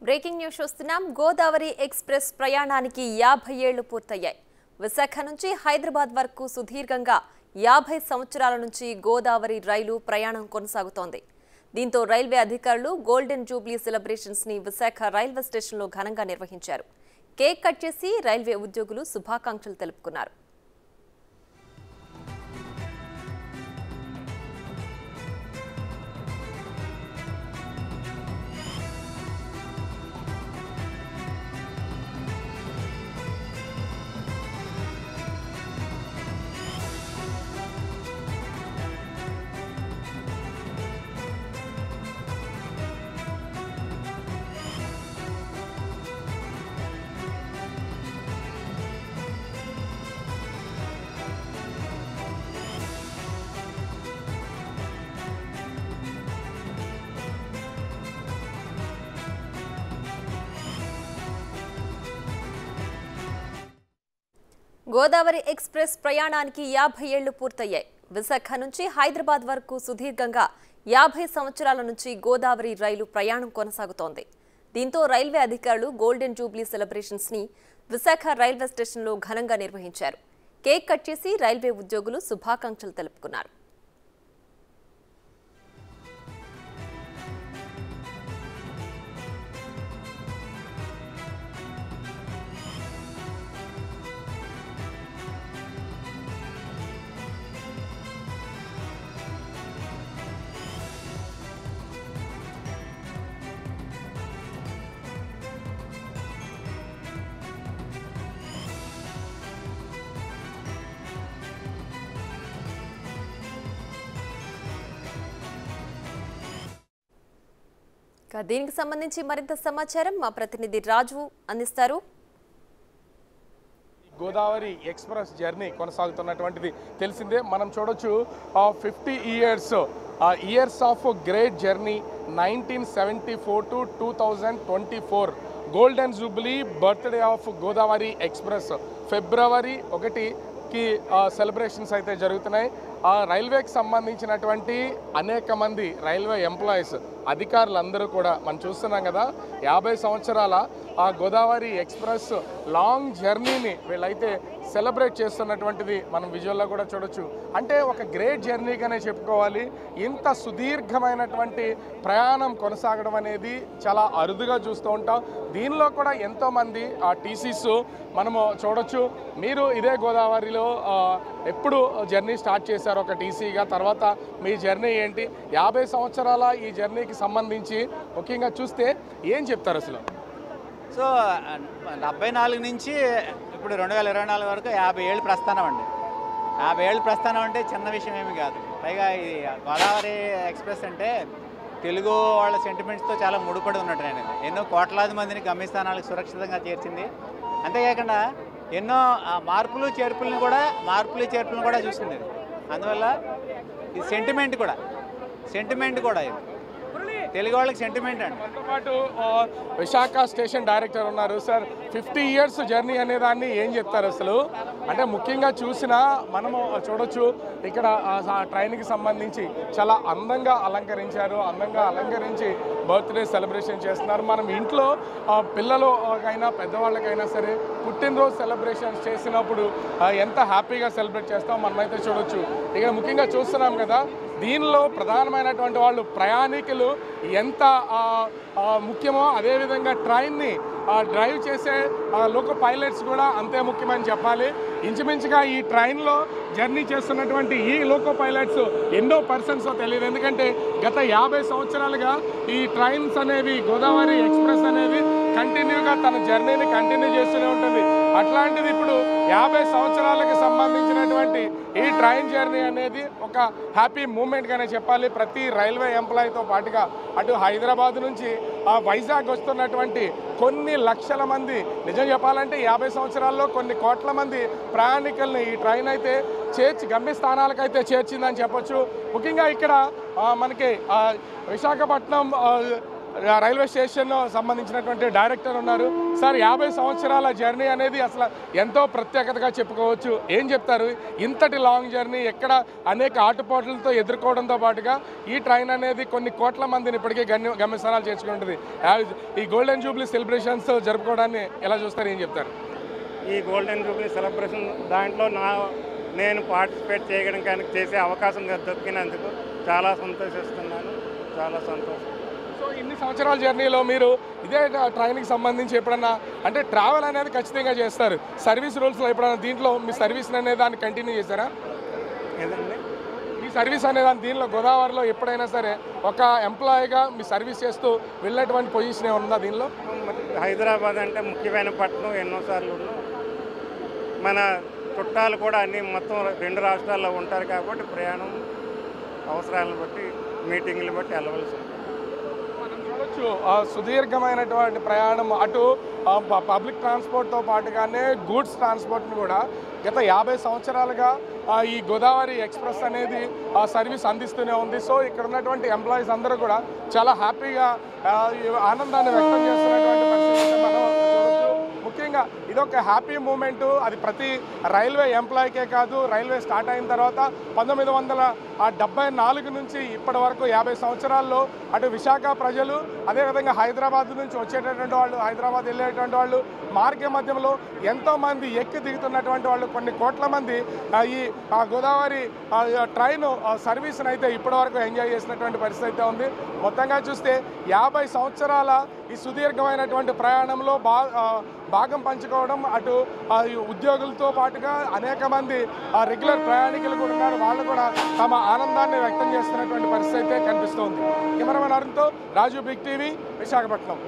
Breaking news చూస్తున్నాం. Godavari express ప్రయాణానికి 50 ఏళ్లు పూర్తయ్యాయి. విశాఖ నుంచి హైదరాబాద్ వరకు సుదీర్ఘంగా 50 సంవత్సరాల నుంచి గోదావరి రైలు ప్రయాణం కొనసాగుతోంది. దీంతో రైల్వే అధికారులు గోల్డెన్ జూబ్లీ సెలబ్రేషన్స్ ని విశాఖ రైల్వే స్టేషన్లో ఘనంగా నిర్వహించారు. కేక్ కట్ చేసి రైల్వే ఉద్యోగులు శుభాకాంక్షలు తెలుపుకున్నారు. గోదావరి ఎక్స్ప్రెస్ ప్రయాణానికి 50 ఏళ్లు పూర్తయ్యాయి. విశాఖ నుంచి హైదరాబాద్ వరకు సుదీర్ఘంగా 50 సంవత్సరాల నుంచి గోదావరి రైలు ప్రయాణం కొనసాగుతోంది. దీంతో రైల్వే అధికారులు గోల్డెన్ జూబ్లీ సెలబ్రేషన్స్ ని విశాఖ రైల్వే స్టేషన్లో ఘనంగా నిర్వహించారు. కేక్ కట్ చేసి రైల్వే ఉద్యోగులు శుభాకాంక్షలు తెలుపుకున్నారు. దీనికి సంబంధించి మరింత సమాచారం మా ప్రతినిధి రాజు అందిస్తారు. గోదావరి ఎక్స్ప్రెస్ జర్నీ కొనసాగుతున్నటువంటిది తెలిసిందే. మనం చూడొచ్చు 50 years of great journey 1974 to 2024 golden jubilee birthday of Godavari express February 1కి సెలబ్రేషన్స్ అయితే జరుగుతున్నాయి. రైల్వేకి సంబంధించినటువంటి అనేక మంది రైల్వే ఎంప్లాయీస్ అధికారులందరూ కూడా మనం చూస్తున్నాం కదా, 50 సంవత్సరాల గోదావరి ఎక్స్ప్రెస్ లాంగ్ జర్నీని వీళ్ళైతే సెలబ్రేట్ చేస్తున్నటువంటిది మనం విజువల్లో కూడా చూడొచ్చు. అంటే ఒక గ్రేట్ జర్నీగానే చెప్పుకోవాలి. ఇంత సుదీర్ఘమైనటువంటి ప్రయాణం కొనసాగడం అనేది చాలా అరుదుగా చూస్తూ ఉంటాం. దీనిలో కూడా ఎంతోమంది టీసీస్ మనము చూడొచ్చు. మీరు ఇదే గోదావరిలో ఎప్పుడు జర్నీ స్టార్ట్ చేశారు ఒక టీసీగా, తర్వాత మీ జర్నీ ఏంటి, 50 సంవత్సరాల ఈ జర్నీకి సంబంధించి ముఖ్యంగా చూస్తే ఏం చెప్తారు అసలు? సో 74 నుంచి ఇప్పుడు 2024 వరకు 50 ఏళ్ళు ప్రస్థానం అండి. 50 ఏళ్ళు ప్రస్థానం అంటే చిన్న విషయం ఏమి కాదు. పైగా ఈ గోదావరి ఎక్స్ప్రెస్ అంటే తెలుగు వాళ్ళ సెంటిమెంట్స్తో చాలా ముడిపడి ఉన్నట్టు నేను ఎన్నో కోట్లాది మందిని గమ్యస్థానాలకు సురక్షితంగా చేర్చింది. అంతేకాకుండా ఎన్నో మార్పులు చేర్పులను కూడా చూసింది. అందువల్ల ఈ సెంటిమెంట్ కూడా ఇది తెలుగు వాళ్ళకి సెంటిమెంట్ అండి. మనతో పాటు విశాఖ స్టేషన్ డైరెక్టర్ ఉన్నారు. సార్, 50 ఇయర్స్ జర్నీ అనే దాన్ని ఏం చెప్తారు అసలు? అంటే ముఖ్యంగా చూసినా మనము చూడొచ్చు ఇక్కడ ట్రైన్కి సంబంధించి చాలా అందంగా అలంకరించి బర్త్డే సెలబ్రేషన్ చేస్తున్నారు. మనం ఇంట్లో పిల్లలకైనా పెద్దవాళ్ళకైనా సరే పుట్టినరోజు సెలబ్రేషన్స్ చేసినప్పుడు ఎంత హ్యాపీగా సెలబ్రేట్ చేస్తాం మనమైతే చూడొచ్చు. ఇక్కడ ముఖ్యంగా చూస్తున్నాం కదా, దీనిలో ప్రధానమైనటువంటి వాళ్ళు ప్రయాణికులు ఎంత ముఖ్యమో అదేవిధంగా ట్రైన్ని డ్రైవ్ చేసే లోకో పైలట్స్ కూడా అంతే ముఖ్యమని చెప్పాలి. ఇంచుమించుగా ఈ ట్రైన్లో జర్నీ చేస్తున్నటువంటి ఈ లోకో పైలట్స్ ఎన్నో పర్సన్స్ తెలియదు. ఎందుకంటే గత 50 సంవత్సరాలుగా ఈ ట్రైన్స్ అనేవి గోదావరి ఎక్స్ప్రెస్ అనేది కంటిన్యూగా తన జర్నీని కంటిన్యూ చేస్తూనే ఉంటుంది. అట్లాంటిది ఇప్పుడు 50 సంవత్సరాలకు సంబంధించినటువంటి ఈ ట్రైన్ జర్నీ అనేది ఒక హ్యాపీ మూమెంట్గానే చెప్పాలి. ప్రతి రైల్వే ఎంప్లాయీతో పాటుగా అటు హైదరాబాద్ నుంచి వైజాగ్ వస్తున్నటువంటి కొన్ని లక్షల మంది, నిజం చెప్పాలంటే 50 సంవత్సరాల్లో కొన్ని కోట్ల మంది ప్రయాణికుల్ని ఈ ట్రైన్ అయితే గమ్యస్థానాలకైతే చేర్చిందని చెప్పొచ్చు. ముఖ్యంగా ఇక్కడ మనకి విశాఖపట్నం రైల్వే స్టేషన్ సంబంధించినటువంటి డైరెక్టర్ ఉన్నారు. సార్, 50 సంవత్సరాల జర్నీ అనేది అసలు ఎంతో ప్రత్యేకతగా చెప్పుకోవచ్చు. ఏం చెప్తారు? ఇంతటి లాంగ్ జర్నీ ఎక్కడ అనేక ఆటుపోట్లతో ఎదుర్కోవడంతో పాటుగా ఈ ట్రైన్ అనేది కొన్ని కోట్ల మందిని ఇప్పటికే గమ్యస్థానాలు చేర్చుకుంటుంది. ఈ గోల్డెన్ జూబ్లీ సెలబ్రేషన్స్ జరుపుకోవడాన్ని ఎలా చూస్తారు? ఏం చెప్తారు? ఈ గోల్డెన్ జూబ్లీ సెలబ్రేషన్ దాంట్లో నేను పార్టిసిపేట్ చేయడానికి చేసే అవకాశం దొరికినందుకు చాలా సంతోషిస్తున్నాను. చాలా సంతోషం. సో ఇన్ని సంవత్సరాల జర్నీలో మీరు ఇదే ట్రైన్కి సంబంధించి ఎప్పుడన్నా అంటే ట్రావెల్ అనేది ఖచ్చితంగా చేస్తారు. సర్వీస్ రూల్స్లో ఎప్పుడన్నా దీంట్లో మీ సర్వీస్ అనేది దాన్ని కంటిన్యూ చేశారా? ఏదండి మీ సర్వీస్ అనేదాన్ని దీనిలో గోదావరిలో ఎప్పుడైనా సరే ఒక ఎంప్లాయీగా మీ సర్వీస్ చేస్తూ వెళ్ళేటువంటి పొజిషన్ ఏమన్నా దీనిలో? హైదరాబాద్ అంటే ముఖ్యమైన పట్టణం, ఎన్నోసార్లు మన చుట్టాలు కూడా అన్ని మొత్తం 2 రాష్ట్రాల్లో ఉంటారు కాబట్టి ప్రయాణం అవసరాలను బట్టి మీటింగ్లు బట్టి వెళ్ళవలసి ఉంటుంది. మనం చూడొచ్చు సుదీర్ఘమైనటువంటి ప్రయాణం అటు పబ్లిక్ ట్రాన్స్పోర్ట్తో పాటుగానే గూడ్స్ ట్రాన్స్పోర్ట్ని కూడా గత 50 సంవత్సరాలుగా ఈ గోదావరి ఎక్స్ప్రెస్ అనేది సర్వీస్ అందిస్తూనే ఉంది. సో ఇక్కడ ఉన్నటువంటి ఎంప్లాయీస్ అందరూ కూడా చాలా హ్యాపీగా ఆనందాన్ని వ్యక్తం చేస్తున్నటువంటి పరిస్థితి మనం చూడొచ్చు. ముఖ్యంగా ఇదొక హ్యాపీ మూమెంటు. అది ప్రతి రైల్వే ఎంప్లాయీకే కాదు, రైల్వే స్టార్ట్ అయిన తర్వాత 1974 నుంచి ఇప్పటి వరకు 50 సంవత్సరాల్లో అటు విశాఖ ప్రజలు, అదేవిధంగా హైదరాబాద్ నుంచి వచ్చేటటువంటి వాళ్ళు, హైదరాబాద్ వెళ్ళేటువంటి వాళ్ళు, మార్గ మధ్యంలో ఎంతోమంది ఎక్కి దిగుతున్నటువంటి వాళ్ళు, కొన్ని కోట్ల మంది ఈ గోదావరి ట్రైన్ సర్వీస్ని అయితే ఇప్పటి వరకు ఎంజాయ్ చేసినటువంటి పరిస్థితి అయితే ఉంది. మొత్తంగా చూస్తే 50 సంవత్సరాల ఈ సుదీర్ఘమైనటువంటి ప్రయాణంలో భాగం పంచుకోవడం, అటు ఉద్యోగులతో పాటుగా అనేక మంది రెగ్యులర్ ప్రయాణికులు కూడా ఉన్నారు. వాళ్ళు కూడా తమ ఆనందాన్ని వ్యక్తం చేస్తున్నటువంటి పరిస్థితి అయితే కనిపిస్తోంది. కెమెరామెన్ అరుణ్తో రాజు, బిగ్ టీవీ, విశాఖపట్నం.